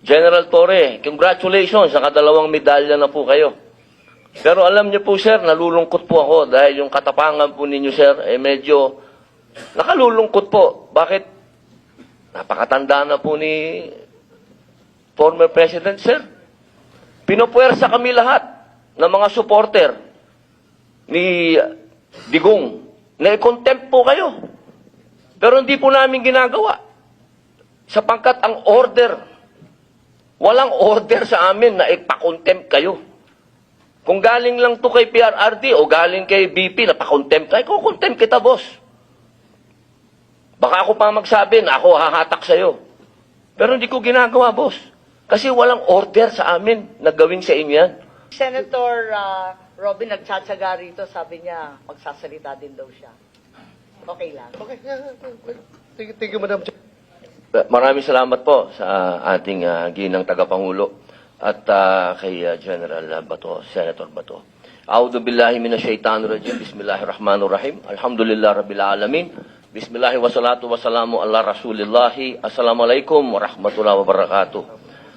General Torre, congratulations, nakadalawang medalya na po kayo. Pero alam niyo po, sir, nalulungkot po ako dahil yung katapangan po ninyo, sir, medyo nakalulungkot po. Bakit? Napakatanda na po ni former President, sir. Pinupuwersa kami lahat ng mga supporter ni Digong na i-contempt po kayo. Pero hindi po namin ginagawa. Sapagkat ang order, walang order sa amin na ipakontempt kayo. Kung galing lang to kay PRRD o galing kay BP na pakontempt kayo, kukontempt kita, boss. Baka ako pa magsabi na ako hahatak sa'yo. Pero hindi ko ginagawa, boss. Kasi walang order sa amin na gawin sa inyo yan. Senator Robin nagtsatsaga rito, sabi niya, magsasalita din daw siya. Okay lang. Okay. Thank you, Madam Chair. Maraming salamat po sa ating ginang tagapangulo at kay General Bato, Senator Bato. A'udhu billahi minasyaitanir rajim. Bismillahirrahmanirrahim. Alhamdulillah rabbil alamin. Bismillah wassalatu wassalamu ala Rasulillahi. Assalamualaikum warahmatullahi wabarakatuh.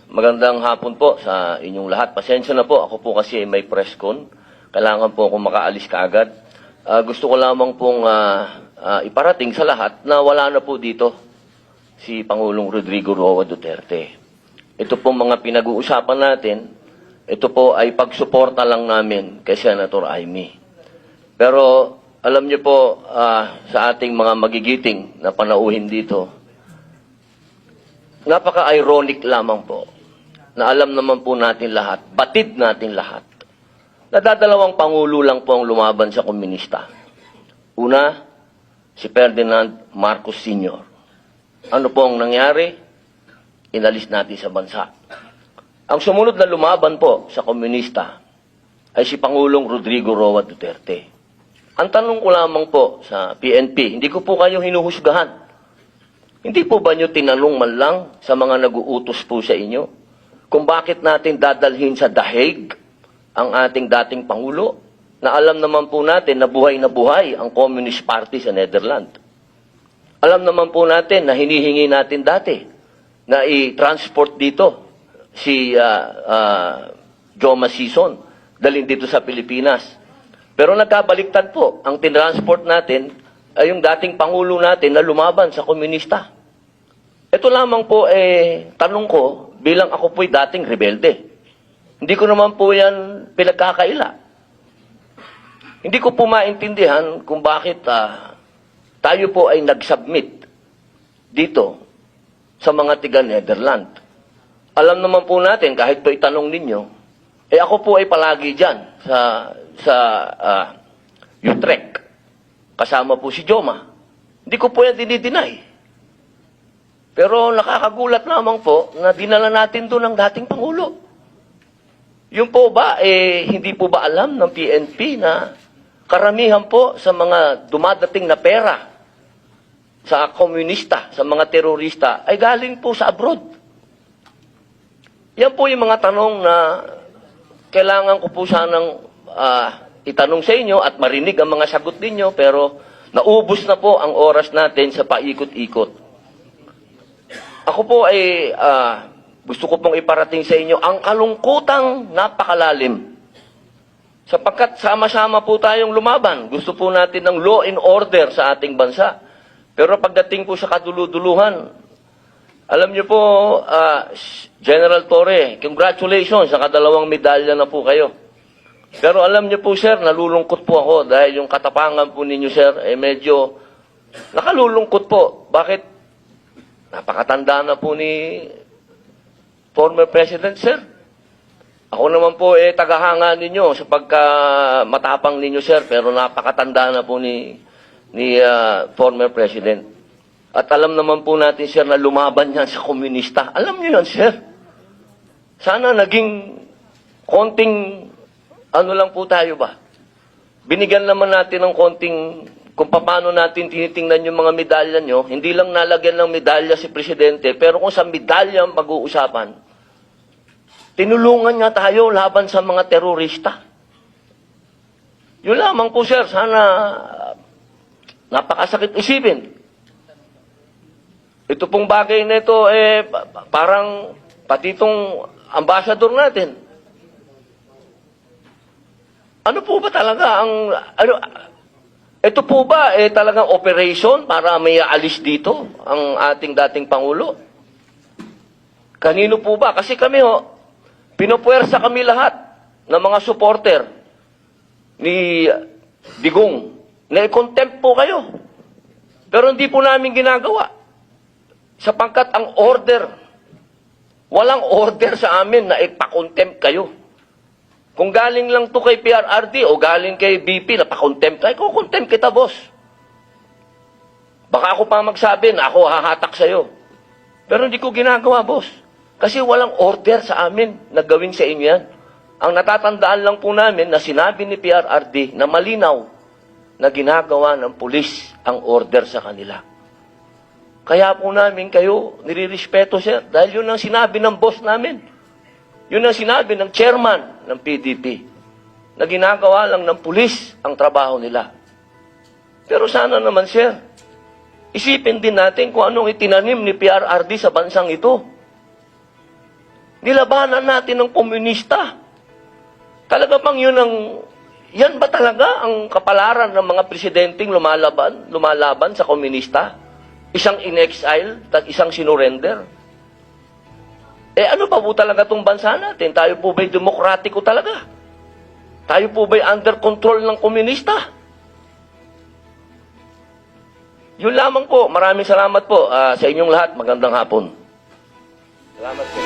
Magandang hapon po sa inyong lahat. Pasensya na po, ako po kasi may press con. Kailangan po akong makaalis kaagad. Gusto ko lamang pong iparating sa lahat na wala na po dito si Pangulong Rodrigo Roa Duterte. Ito pong mga pinag-uusapan natin, ito po ay pagsuporta lang namin kay Senator Amy. Pero alam niyo po, sa ating mga magigiting na panauhin dito, napaka-ironic lamang po na alam naman po natin lahat, batid natin lahat, na dadalawang pangulo lang po ang lumaban sa komunista. Una, si Ferdinand Marcos Sr. Ano po ang nangyari? Inalis natin sa bansa. Ang sumunod na lumaban po sa komunista ay si Pangulong Rodrigo Roa Duterte. Ang tanong ko lamang po sa PNP, hindi ko po kayo hinuhusgahan. Hindi po ba nyo tinanong man lang sa mga nag-uutos po sa inyo kung bakit natin dadalhin sa The Hague ang ating dating Pangulo na alam naman po natin na buhay ang Communist Party sa Netherlands. Alam naman po natin na hinihingi natin dati na i-transport dito si Joma Sison, dalhin dito sa Pilipinas. Pero nagkabaliktad po, ang tinransport natin ay yung dating Pangulo natin na lumaban sa komunista. Ito lamang po, tanong ko, bilang ako po'y dating rebelde. Hindi ko naman po yan pinagkakaila. Hindi ko po maintindihan kung bakit tayo po ay nag-submit dito sa mga tiga-Netherlands. Alam naman po natin, kahit po itanong ninyo, ako po ay palagi dyan sa Utrecht. Kasama po si Joma. Hindi ko po yan dinideny. Pero nakakagulat lamang po na dinala natin doon ang dating Pangulo. Yung po ba, hindi po ba alam ng PNP na karamihan po sa mga dumadating na pera sa komunista, sa mga terorista, ay galing po sa abroad. Yan po yung mga tanong na kailangan ko po sanang itanong sa inyo at marinig ang mga sagot ninyo, pero naubos na po ang oras natin sa paikot-ikot. Ako po ay gusto ko pong iparating sa inyo ang kalungkutang napakalalim. Sapagkat sama-sama po tayong lumaban. Gusto po natin ng law and order sa ating bansa. Pero pagdating po sa kaduluduluhan, alam niyo po, General Torre, congratulations, nakadalawang medalya na po kayo. Pero alam niyo po, sir, nalulungkot po ako dahil yung katapangan po ninyo, sir, medyo nakalulungkot po. Bakit? Napakatanda na po ni former President, sir. Ako naman po, tagahanga ninyo sa pagka-matapang ninyo, sir, pero napakatanda na po ni former President. At alam naman po natin, sir, na lumaban yan sa komunista. Alam niyo yan, sir. Sana naging konting, ano lang po tayo ba? Binigyan naman natin ng konting, kung paano natin tinitingnan yung mga medalya nyo, hindi lang nalagyan ng medalya si Presidente, pero kung sa medalya ang pag-uusapan, tinulungan nga tayo laban sa mga terorista. Yun lamang po, sir, sana napakasakit isipin. Ito pong bagay na ito, parang pati itong ambassador natin. Ano po ba talaga ang... ito po ba talagang operation para may aalis dito ang ating dating Pangulo? Kanino po ba? Kasi kami pinupuwersa kami lahat ng mga supporter ni Digong na i-contempt po kayo. Pero hindi po namin ginagawa. Sapangkat ang order, walang order sa amin na ipakontempt kayo. Kung galing lang to kay PRRD o galing kay BP na pa-contempt tayo, kukontempt kita, boss. Baka ako pa magsabi na ako hahatak sa'yo. Pero hindi ko ginagawa, boss. Kasi walang order sa amin na gawin sa inyo yan. Ang natatandaan lang po namin na sinabi ni PRRD na malinaw na ginagawa ng pulis ang order sa kanila. Kaya po namin kayo nirirespeto siya dahil yun ang sinabi ng boss namin. Yun ang sinabi ng chairman ng PDP na ginagawa lang ng pulis ang trabaho nila. Pero sana naman, sir, isipin din natin kung anong itinanim ni PRRD sa bansang ito. Nilabanan natin ng komunista. Talaga bang yan ba talaga ang kapalaran ng mga presidenteng lumalaban sa komunista? Isang in-exile, isang sinurrender? Ano pa po talaga itong bansa natin? Tayo po ba'y demokratiko talaga? Tayo po ba'y under control ng komunista? Yun lamang po. Maraming salamat po sa inyong lahat. Magandang hapon. Salamat po.